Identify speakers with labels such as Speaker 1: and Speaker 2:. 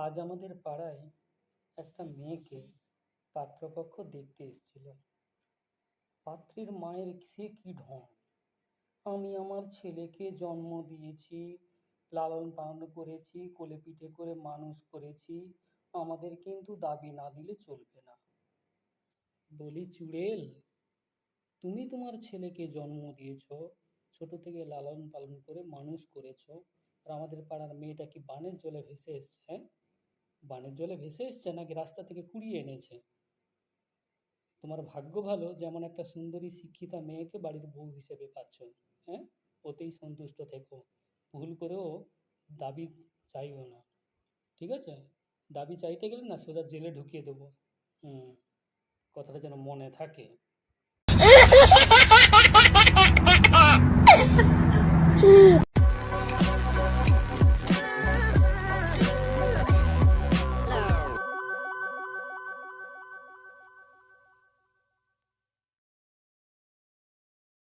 Speaker 1: আজ আমাদের পাড়ায় একটা মেয়েকে পাত্রপক্ষ দেখতে এসেছিল। পাত্রীর মায়ের সে কি ঢং! আমি আমার ছেলেকে জন্ম দিয়েছি, লালন পালন করেছি, কোলে পিঠে করে মানুষ করেছি, আমাদের কিন্তু দাবি না দিলে চলবে না। বলি চুড়েল, তুমি তোমার ছেলেকে জন্ম দিয়েছো, ছোট থেকে লালন পালন করে মানুষ করেছো, আর আমাদের পাড়ার মেয়েটা কি বানের জলে ভেসে এসছে? হ্যাঁ, বানের জলে ভেসে এসছে নাকি রাস্তা থেকে কুড়িয়ে এনেছে? তোমার ভাগ্য ভালো যেমন একটা সুন্দরী শিক্ষিতা মেয়েকে বাড়ির বউ হিসেবে পাচ্ছ। হ্যাঁ, ওতেই সন্তুষ্ট থেকো। ভুল করেও দাবি চাইও না, ঠিক আছে? দাবি চাইতে গেলে না সোজা জেলে ঢুকিয়ে দেবো। হুম, কথাটা যেন মনে থাকে।